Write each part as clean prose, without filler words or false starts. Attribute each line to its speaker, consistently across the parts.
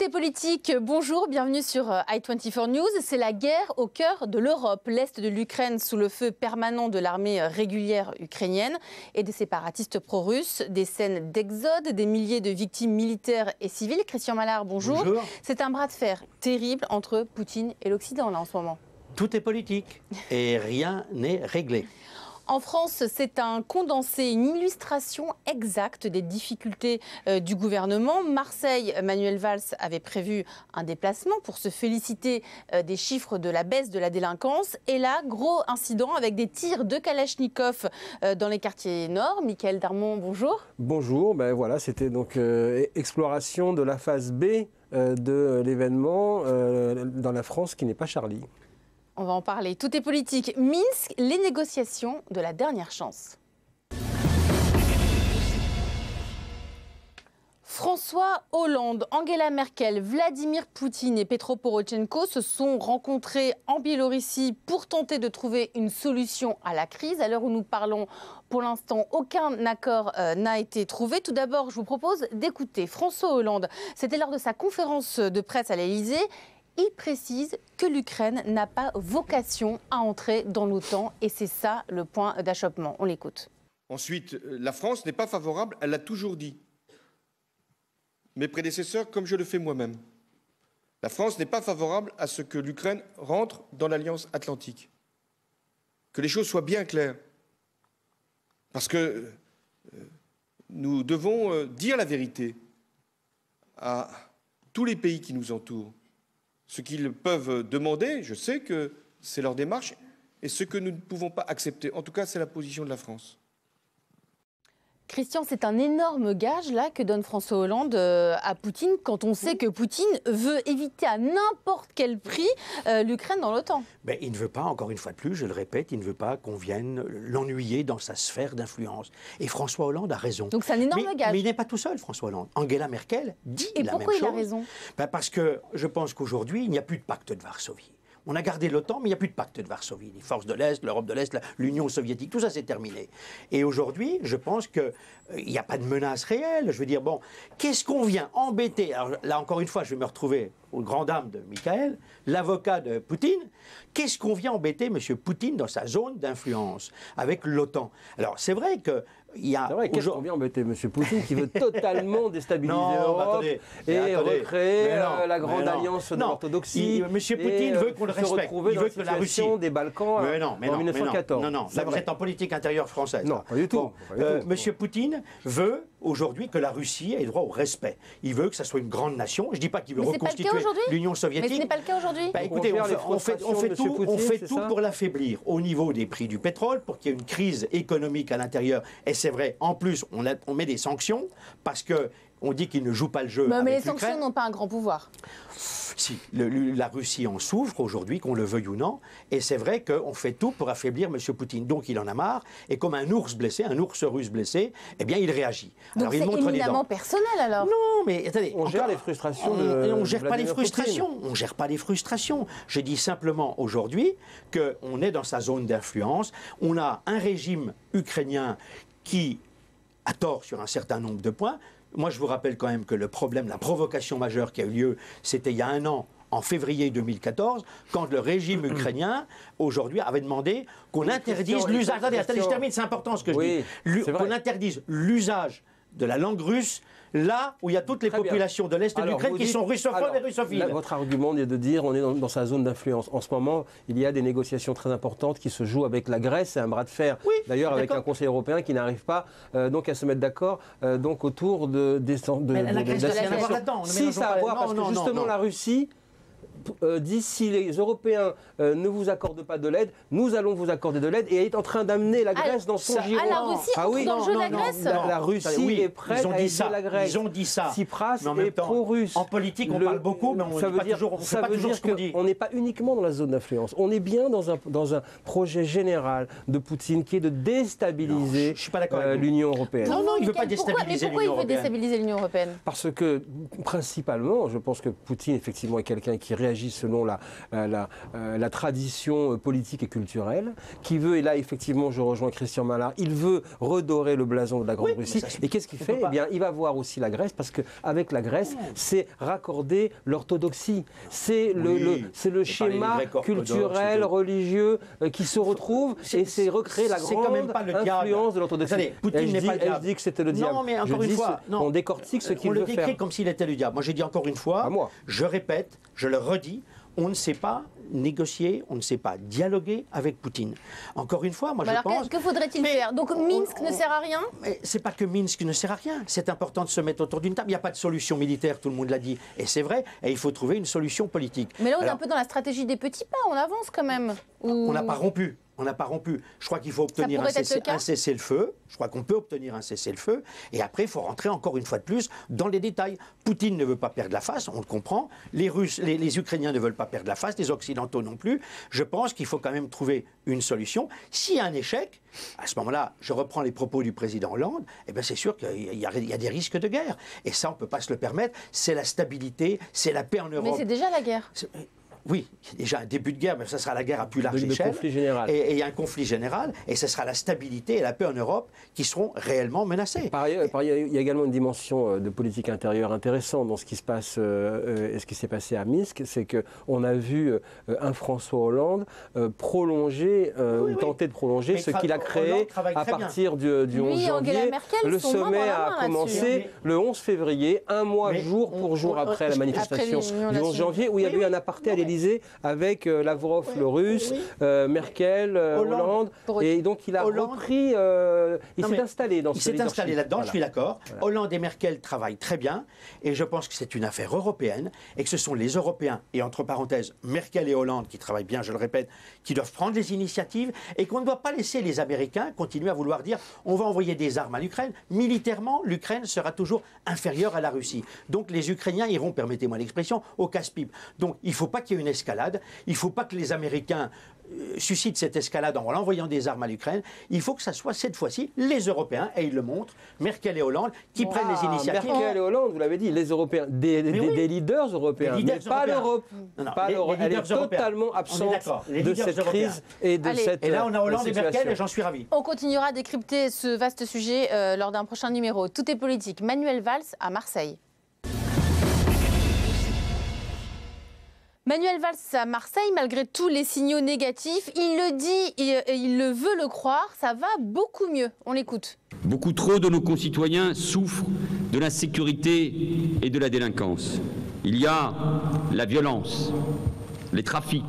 Speaker 1: est politique. Bonjour, bienvenue sur i24 News. C'est la guerre au cœur de l'Europe. L'Est de l'Ukraine sous le feu permanent de l'armée régulière ukrainienne et des séparatistes pro-russes. Des scènes d'exode, des milliers de victimes militaires et civiles. Christian Mallard, bonjour.
Speaker 2: Bonjour.
Speaker 1: C'est un bras de fer terrible entre Poutine et l'Occident là en ce moment.
Speaker 2: Tout est politique et rien n'est réglé.
Speaker 1: En France, c'est un condensé, une illustration exacte des difficultés du gouvernement. Marseille, Manuel Valls avait prévu un déplacement pour se féliciter des chiffres de la baisse de la délinquance. Et là, gros incident avec des tirs de Kalachnikov dans les quartiers nord. Michael Darmon, bonjour.
Speaker 3: Bonjour, ben voilà, c'était donc exploration de la phase B de l'événement dans la France qui n'est pas Charlie.
Speaker 1: On va en parler. Tout est politique. Minsk, les négociations de la dernière chance. François Hollande, Angela Merkel, Vladimir Poutine et Petro Porochenko se sont rencontrés en Biélorussie pour tenter de trouver une solution à la crise. À l'heure où nous parlons, pour l'instant, aucun accord n'a été trouvé. Tout d'abord, je vous propose d'écouter François Hollande. C'était lors de sa conférence de presse à l'Élysée. Il précise que l'Ukraine n'a pas vocation à entrer dans l'OTAN et c'est ça le point d'achoppement. On l'écoute.
Speaker 4: Ensuite, la France n'est pas favorable, elle l'a toujours dit. Mes prédécesseurs, comme je le fais moi-même. La France n'est pas favorable à ce que l'Ukraine rentre dans l'Alliance Atlantique. Que les choses soient bien claires. Parce que nous devons dire la vérité à tous les pays qui nous entourent. Ce qu'ils peuvent demander, je sais que c'est leur démarche, et ce que nous ne pouvons pas accepter. En tout cas, c'est la position de la France.
Speaker 1: Christian, c'est un énorme gage là que donne François Hollande à Poutine quand on sait que Poutine veut éviter à n'importe quel prix l'Ukraine dans l'OTAN.
Speaker 2: Mais il ne veut pas, encore une fois de plus, je le répète, il ne veut pas qu'on vienne l'ennuyer dans sa sphère d'influence. Et François Hollande a raison.
Speaker 1: Donc c'est un énorme gage.
Speaker 2: Mais il n'est pas tout seul, François Hollande. Angela Merkel dit la même chose.
Speaker 1: Et pourquoi il a raison ?
Speaker 2: Parce que je pense qu'aujourd'hui, il n'y a plus de pacte de Varsovie. On a gardé l'OTAN, mais il n'y a plus de pacte de Varsovie. Les forces de l'Est, l'Europe de l'Est, l'Union soviétique, tout ça c'est terminé. Et aujourd'hui, je pense qu'il n'y a pas de menace réelle. Je veux dire, bon, qu'est-ce qu'on vient embêter? Alors là, encore une fois, je vais me retrouver aux grandes dames de Michael, l'avocat de Poutine. Qu'est-ce qu'on vient embêter M. Poutine dans sa zone d'influence avec l'OTAN? Alors, c'est vrai que il y a...
Speaker 3: C'est vrai, qu'est-ce qu'on vient embêter M. Poutine qui veut totalement déstabiliser l'Europe et recréer la grande alliance de l'orthodoxie.
Speaker 2: M. Poutine veut qu'on le respecte. Il veut que la Russie
Speaker 3: des Balkans en 1914.
Speaker 2: Non, là vous êtes en politique intérieure française.
Speaker 3: Non, pas du tout.
Speaker 2: M. Poutine veut aujourd'hui que la Russie ait droit au respect. Il veut que ça soit une grande nation. Je ne dis pas qu'il veut reconstituer l'Union soviétique.
Speaker 1: Mais ce n'est pas le cas aujourd'hui.
Speaker 2: Écoutez, on fait tout pour l'affaiblir au niveau des prix du pétrole, pour qu'il y ait une crise économique à l'intérieur. Et c'est vrai, en plus, on met des sanctions parce que on dit qu'il ne joue pas le jeu avec
Speaker 1: mais les sanctions n'ont pas un grand pouvoir.
Speaker 2: Si, la Russie en souffre aujourd'hui, qu'on le veuille ou non, et c'est vrai qu'on fait tout pour affaiblir M. Poutine. Donc il en a marre, et comme un ours blessé, un ours russe blessé, eh bien il réagit.
Speaker 1: Donc c'est éminemment personnel alors.
Speaker 2: Non, mais attendez,
Speaker 3: on gère les frustrations.
Speaker 2: On ne gère pas les frustrations. On gère pas les frustrations. Je dis simplement aujourd'hui qu'on est dans sa zone d'influence. On a un régime ukrainien qui a tort sur un certain nombre de points. Moi, je vous rappelle quand même que le problème, la provocation majeure qui a eu lieu, c'était il y a un an, en février 2014, quand le régime ukrainien, aujourd'hui, avait demandé qu'on interdise l'usage... Attendez, je termine, c'est important ce que je dis. Qu'on interdise l'usage de la langue russe là où il y a toutes les populations de l'Est de l'Ukraine qui sont russophones et russophiles.
Speaker 3: Là, votre argument est de dire on est dans sa zone d'influence. En ce moment, il y a des négociations très importantes qui se jouent avec la Grèce. C'est un bras de fer, d'ailleurs, avec un Conseil européen qui n'arrive pas donc à se mettre d'accord autour de
Speaker 2: la Grèce doit rien avoir là-dedans.
Speaker 3: Si, ça a à voir, parce que justement, la Russie dit si les Européens ne vous accordent pas de l'aide, nous allons vous accorder de l'aide, et est en train d'amener la Grèce dans son giron.
Speaker 1: La Russie entre dans le jeu de la Grèce.
Speaker 3: La Russie est prête à aider la Grèce.
Speaker 2: Ils ont dit ça.
Speaker 3: Tsipras est pro-russe.
Speaker 2: En politique, on parle beaucoup, mais on ne dit pas toujours ce qu'on dit.
Speaker 3: On n'est pas uniquement dans la zone d'influence. On est bien dans un projet général de Poutine qui est de déstabiliser l'Union européenne.
Speaker 1: Non,
Speaker 2: il ne veut pas déstabiliser l'Union européenne.
Speaker 1: Mais pourquoi il veut déstabiliser l'Union européenne?
Speaker 3: Parce que, principalement, je pense que Poutine, effectivement, est quelqu'un qui réagit agit selon la tradition politique et culturelle, qui veut, et là effectivement je rejoins Christian Mallard, il veut redorer le blason de la Grande Russie. Et qu'est-ce qu'il fait? Eh bien, il va voir aussi la Grèce, parce qu'avec la Grèce, c'est raccorder l'orthodoxie. C'est le schéma culturel, religieux qui se retrouve, et c'est recréer la grande influence de l'orthodoxie.
Speaker 2: Poutine n'est pas le diable.
Speaker 3: Je dis que c'était le diable.
Speaker 2: Non, mais encore une fois,
Speaker 3: on décortique ce qu'il veut faire.
Speaker 2: On le décrit comme s'il était le diable. Moi, j'ai dit encore une fois, je répète, je le redis, on ne sait pas négocier, on ne sait pas dialoguer avec Poutine. Encore une fois, moi je pense...
Speaker 1: Que faudrait-il faire? Donc Minsk ne sert à rien?
Speaker 2: C'est pas que Minsk ne sert à rien. C'est important de se mettre autour d'une table. Il n'y a pas de solution militaire, tout le monde l'a dit. Et c'est vrai, et il faut trouver une solution politique.
Speaker 1: Mais là, on est un peu dans la stratégie des petits pas, on avance quand même.
Speaker 2: On n'a pas rompu. On n'a pas rompu. Je crois qu'il faut obtenir un cessez-le-feu. Je crois qu'on peut obtenir un cessez-le-feu. Et après, il faut rentrer encore une fois de plus dans les détails. Poutine ne veut pas perdre la face, on le comprend. Les Russes, les Ukrainiens ne veulent pas perdre la face, les Occidentaux non plus. Je pense qu'il faut quand même trouver une solution. S'il y a un échec, à ce moment-là, je reprends les propos du président Hollande, eh bien c'est sûr qu'il y a des risques de guerre. Et ça, on ne peut pas se le permettre. C'est la stabilité, c'est la paix en Europe.
Speaker 1: Mais c'est déjà la guerre.
Speaker 2: Oui, il y a déjà un début de guerre, mais ça sera la guerre à plus large échelle. Et il y a un conflit général, et ce sera la stabilité et la paix en Europe qui seront réellement menacées.
Speaker 3: Par ailleurs, il y a également une dimension de politique intérieure intéressante dans ce qui se passe et ce qui s'est passé à Minsk, c'est qu'on a vu un François Hollande prolonger, ou tenter de prolonger ce qu'il a créé à partir du 11 janvier. Le sommet a commencé le 11 février, un mois jour pour jour après la manifestation du 11 janvier, où il y avait eu un aparté à l'Élysée avec Lavrov, le russe, Merkel, Hollande, et donc il a repris, il s'est installé dans ce leadership.
Speaker 2: Il s'est installé là-dedans, je suis d'accord. Hollande et Merkel travaillent très bien, et je pense que c'est une affaire européenne, et que ce sont les Européens, et entre parenthèses, Merkel et Hollande, qui travaillent bien, je le répète, qui doivent prendre les initiatives, et qu'on ne doit pas laisser les Américains continuer à vouloir dire on va envoyer des armes à l'Ukraine. Militairement, l'Ukraine sera toujours inférieure à la Russie. Donc les Ukrainiens iront, permettez-moi l'expression, au casse-pipe. Donc il ne faut pas qu'il y ait une escalade. Il ne faut pas que les Américains suscitent cette escalade en l'envoyant des armes à l'Ukraine. Il faut que ça soit cette fois-ci les Européens, et ils le montrent, Merkel et Hollande, qui prennent les initiatives.
Speaker 3: Merkel et Hollande, vous l'avez dit, les Européens, des leaders européens, mais pas l'Europe. Pas l'Europe. Elle est totalement absente de cette crise et de cette.
Speaker 2: Et là, on a Hollande et Merkel, et j'en suis ravi.
Speaker 1: On continuera à décrypter ce vaste sujet lors d'un prochain numéro. Tout est politique. Manuel Valls à Marseille. Manuel Valls à Marseille, malgré tous les signaux négatifs, il le dit et il le veut le croire, ça va beaucoup mieux. On l'écoute.
Speaker 5: Beaucoup trop de nos concitoyens souffrent de l'insécurité et de la délinquance. Il y a la violence, les trafics,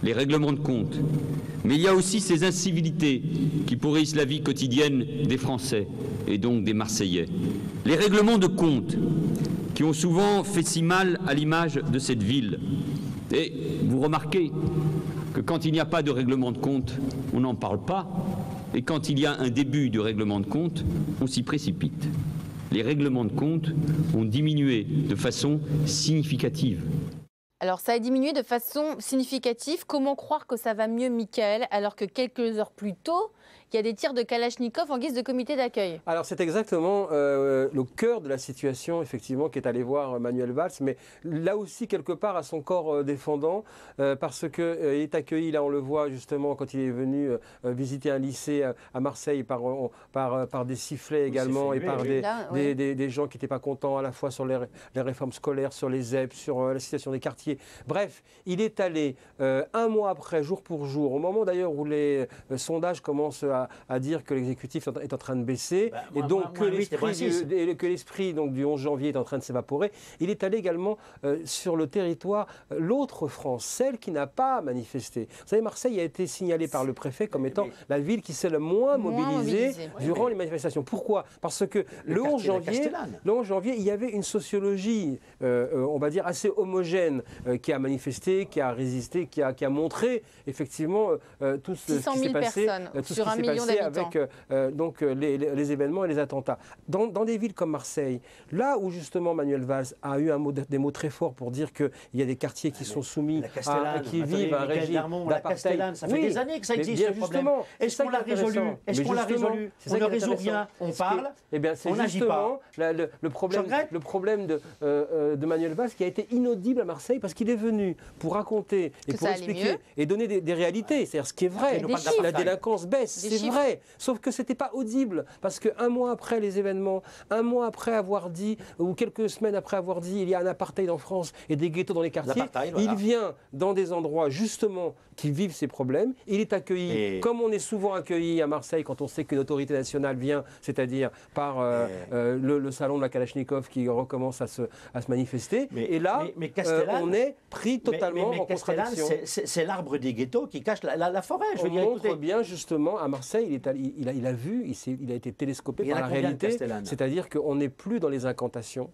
Speaker 5: les règlements de compte, mais il y a aussi ces incivilités qui pourrissent la vie quotidienne des Français et donc des Marseillais. Les règlements de compte qui ont souvent fait si mal à l'image de cette ville. Et vous remarquez que quand il n'y a pas de règlement de compte, on n'en parle pas, et quand il y a un début de règlement de compte, on s'y précipite. Les règlements de compte ont diminué de façon significative.
Speaker 1: Alors ça a diminué de façon significative. Comment croire que ça va mieux, Mickaël, alors que quelques heures plus tôt, il y a des tirs de Kalachnikov en guise de comité d'accueil? Alors
Speaker 3: c'est exactement le cœur de la situation, effectivement, qu'est allé voir Manuel Valls, mais là aussi, quelque part, à son corps défendant, parce qu'il est accueilli, là on le voit justement, quand il est venu visiter un lycée à Marseille par des sifflets également, et par des gens qui n'étaient pas contents à la fois sur les réformes scolaires, sur les ZEP, sur la situation des quartiers. Bref, il est allé un mois après, jour pour jour, au moment d'ailleurs où les sondages commencent à dire que l'exécutif est en train de baisser, et donc que l'esprit du 11 janvier est en train de s'évaporer. Il est allé également sur le territoire, l'autre France, celle qui n'a pas manifesté. Vous savez, Marseille a été signalée par le préfet comme étant la ville qui s'est le moins mobilisée durant les manifestations. Pourquoi? Parce que le 11 janvier, il y avait une sociologie, on va dire, assez homogène, qui a manifesté, qui a résisté, qui a montré effectivement tout ce qui s'est passé.
Speaker 1: Sur un million d'habitants.
Speaker 3: Avec donc, les événements et les attentats. Dans des villes comme Marseille, là où justement Manuel Valls a eu des mots très forts pour dire qu'il y a des quartiers qui sont soumis qui vivent un régime d'apartheid.
Speaker 2: Ça fait des années que ça existe, ce problème. Est-ce qu'on l'a résolu? Est-ce qu'on l'a résolu? On ne résout rien, on parle, on n'agit pas.
Speaker 3: Le problème de Manuel Valls qui a été inaudible à Marseille, parce parce qu'il est venu pour raconter et pour expliquer et donner des réalités, c'est-à-dire ce qui est vrai. La délinquance baisse, c'est vrai, sauf que c'était pas audible, parce qu'un mois après les événements, un mois après avoir dit, ou quelques semaines après avoir dit, il y a un apartheid en France et des ghettos dans les quartiers, il vient dans des endroits justement qui vivent ces problèmes, il est accueilli, comme on est souvent accueilli à Marseille quand on sait qu'une autorité nationale vient, c'est-à-dire par le salon de la Kalachnikov qui recommence à se manifester, et là, on est pris totalement en contradiction.
Speaker 2: C'est l'arbre des ghettos qui cache la forêt.
Speaker 3: On montre bien justement à Marseille, il a vu, il a été télescopé par la réalité, c'est-à-dire qu'on n'est plus dans les incantations,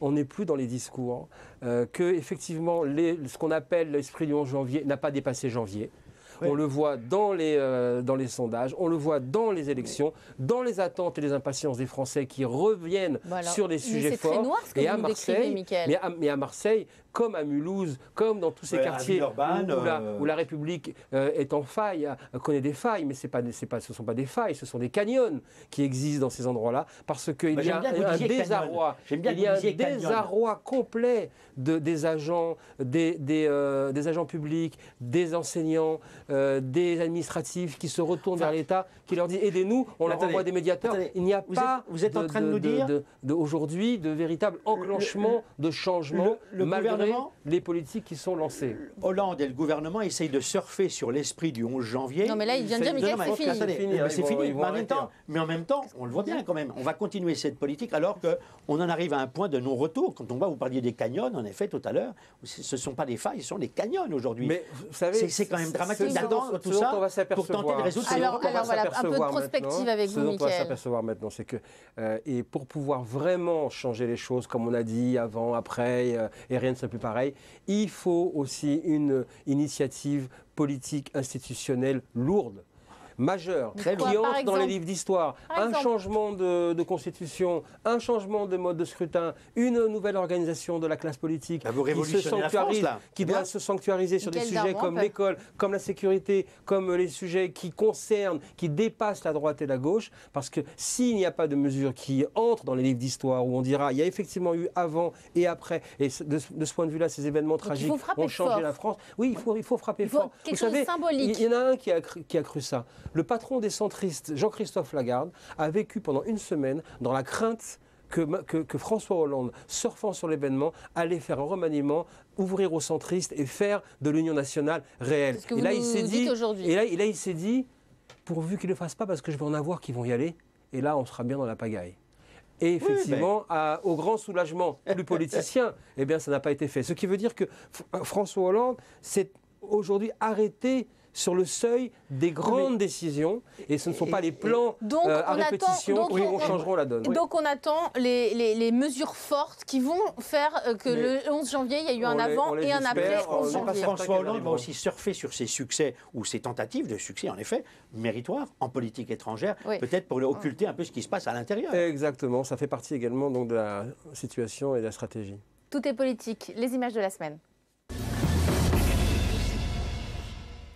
Speaker 3: on n'est plus dans les discours, que effectivement ce qu'on appelle l'esprit du 11 janvier n'a pas dépassé janvier. Oui. On le voit dans les sondages, on le voit dans les élections, dans les attentes et les impatiences des Français qui reviennent sur les sujets forts.
Speaker 1: C'est très noir ce que vous nous décrivez, Mickaël.
Speaker 3: Mais à Marseille, comme à Mulhouse, comme dans tous ces quartiers où la République est en faille, connaît des failles, mais ce ne sont pas des failles, ce sont des canyons qui existent dans ces endroits-là, parce qu'il y a un désarroi. Il y a un désarroi complet des agents, des agents publics, des enseignants, des administratifs qui se retournent vers l'État, qui leur dit aidez-nous, on leur envoie des médiateurs. Il n'y a pas aujourd'hui de véritable enclenchement de changement malgré les politiques qui sont lancées.
Speaker 2: Hollande et le gouvernement essayent de surfer sur l'esprit du 11 janvier.
Speaker 1: Non mais là il vient de dire Mickaël, c'est fini.
Speaker 2: C'est fini. Mais en même temps, on le voit bien quand même, on va continuer cette politique alors qu'on en arrive à un point de non-retour. Quand on voit, vous parliez des canyons, en effet, tout à l'heure, ce ne sont pas des failles, ce sont des canyons aujourd'hui.
Speaker 3: Mais vous savez,
Speaker 2: c'est quand même dramatique d'attendre tout ça pour tenter de résoudre ces
Speaker 1: Alors voilà, un peu de prospective avec vous, Mickaël.
Speaker 3: Ce dont on va s'apercevoir maintenant, c'est que, et pour pouvoir vraiment changer les choses, comme on a dit avant, après, et rien ne sera plus pareil, il faut aussi une initiative politique institutionnelle lourde, majeure, qui entre dans les livres d'histoire. Un changement de constitution, un changement de mode de scrutin, une nouvelle organisation de la classe politique qui doit se sanctuariser sur des sujets comme l'école, comme la sécurité, comme les sujets qui concernent, qui dépassent la droite et la gauche. Parce que s'il n'y a pas de mesures qui entrent dans les livres d'histoire, où on dira il y a effectivement eu avant et après, et de ce point de vue-là, ces événements tragiques ont changé la France. Oui, il faut frapper fort.
Speaker 1: Quelque chose de symbolique.
Speaker 3: Il y en a un qui a cru ça. Le patron des centristes, Jean-Christophe Lagarde, a vécu pendant une semaine dans la crainte que François Hollande, surfant sur l'événement, allait faire un remaniement, ouvrir aux centristes et faire de l'Union nationale réelle.
Speaker 1: Et là, il
Speaker 3: s'est dit, pourvu qu'il ne le fasse pas, parce que je vais en avoir qui vont y aller, et là, on sera bien dans la pagaille. Et effectivement, au grand soulagement plus politicien, eh bien, ça n'a pas été fait. Ce qui veut dire que François Hollande s'est aujourd'hui arrêté sur le seuil des grandes décisions, et ce ne sont pas les plans à répétition qui changeront la donne.
Speaker 1: Donc on attend les mesures fortes qui vont faire que le 11 janvier, il y a eu un avant et un après 11 janvier.
Speaker 2: François Hollande va aussi surfer sur ses succès, ou ses tentatives de succès, en effet, méritoires en politique étrangère, peut-être pour occulter un peu ce qui se passe à l'intérieur.
Speaker 3: Exactement, ça fait partie également donc, de la situation et de la stratégie.
Speaker 1: Tout est politique. Les images de la semaine.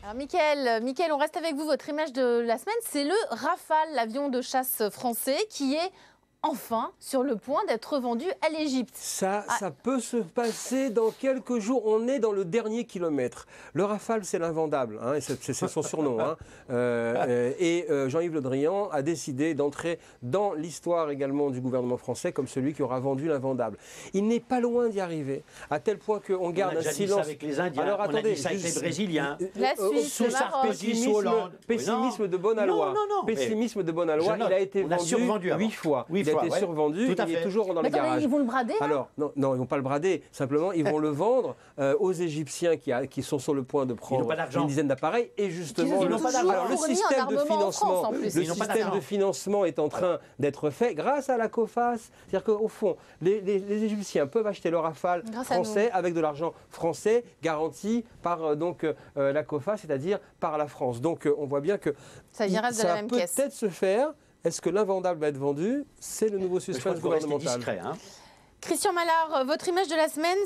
Speaker 1: Alors Mickaël, on reste avec vous. Votre image de la semaine, c'est le Rafale, l'avion de chasse français qui est enfin sur le point d'être vendu à l'Égypte.
Speaker 3: Ça peut se passer dans quelques jours. On est dans le dernier kilomètre. Le Rafale, c'est l'invendable, hein, c'est son surnom. Hein. Jean-Yves Le Drian a décidé d'entrer dans l'histoire également du gouvernement français comme celui qui aura vendu l'invendable. Il n'est pas loin d'y arriver, à tel point qu'on garde un silence.
Speaker 2: Avec les Indiens,
Speaker 3: alors,
Speaker 2: on a dit ça avec les Brésiliens.
Speaker 1: La Suisse, le Maroc.
Speaker 3: Pessimisme de Bonalois. Pessimisme de Bonalois, il a été vendu 8 fois. Il a été survendu, il est toujours dans les garages.
Speaker 1: Ils vont le brader
Speaker 3: Alors, non, ils ne vont pas le brader. Simplement, ils vont le vendre aux Égyptiens qui sont sur le point de prendre une dizaine d'appareils. Et justement, le système de financement est en train d'être fait grâce à la COFAS. C'est-à-dire qu'au fond, les Égyptiens peuvent acheter le Rafale français avec de l'argent français garanti par la COFAS, c'est-à-dire par la France. Donc, on voit bien que ça peut peut-être se faire. Est-ce que l'invendable va être vendu? C'est le nouveau suspense gouvernemental.
Speaker 2: Discret, hein.
Speaker 1: Christian Mallard, votre image de la semaine,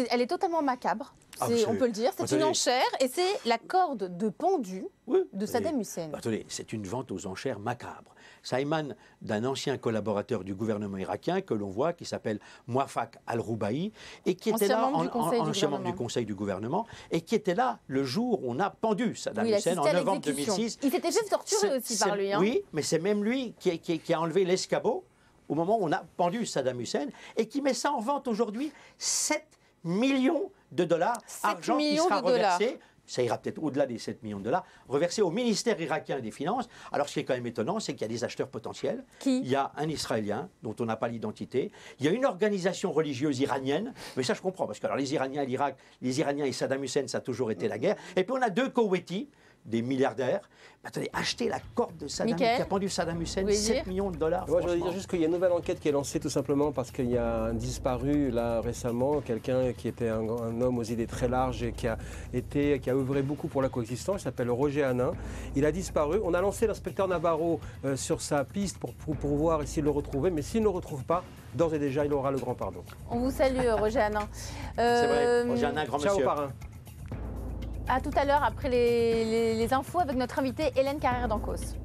Speaker 1: elle est totalement macabre. On peut le dire, c'est une enchère et c'est la corde de pendu de Saddam Hussein.
Speaker 2: Attendez, c'est une vente aux enchères macabre. Ça émane d'un ancien collaborateur du gouvernement irakien que l'on voit, qui s'appelle Mouafak al-Roubaï, et qui était là, ancien membre du Conseil du gouvernement, et qui était là le jour où on a pendu Saddam Hussein en novembre 2006.
Speaker 1: Il s'était fait torturer aussi par lui.
Speaker 2: Oui, mais c'est même lui qui a enlevé l'escabeau au moment où on a pendu Saddam Hussein, et qui met ça en vente aujourd'hui, 7 millions de dollars, argent qui sera reversé. Ça ira peut-être au-delà des 7 millions de dollars, reversés au ministère irakien des Finances. Alors, ce qui est quand même étonnant, c'est qu'il y a des acheteurs potentiels. Il y a un Israélien, dont on n'a pas l'identité. Il y a une organisation religieuse iranienne. Mais ça, je comprends, parce que alors, les Iraniens et l'Irak, les Iraniens et Saddam Hussein, ça a toujours été la guerre. Et puis, on a 2 Koweïtis, des milliardaires. Attendez, acheter la corde de Saddam, qui a pendu Saddam Hussein, 7 millions de dollars.
Speaker 3: Moi, je voudrais dire juste qu'il y a une nouvelle enquête qui est lancée tout simplement parce qu'il y a un disparu là récemment, quelqu'un qui était un homme aux idées très larges et qui a œuvré beaucoup pour la coexistence. Il s'appelle Roger Hanin. Il a disparu. On a lancé l'inspecteur Navarro sur sa piste pour voir s'il le retrouvait, mais s'il ne le retrouve pas, d'ores et déjà, il aura le grand pardon.
Speaker 1: On vous salue, Roger Hanin.
Speaker 2: C'est vrai, Roger Hanin, grand monsieur.
Speaker 3: Ciao, parrain.
Speaker 1: À tout à l'heure après les infos avec notre invitée Hélène Carrère d'Ancos.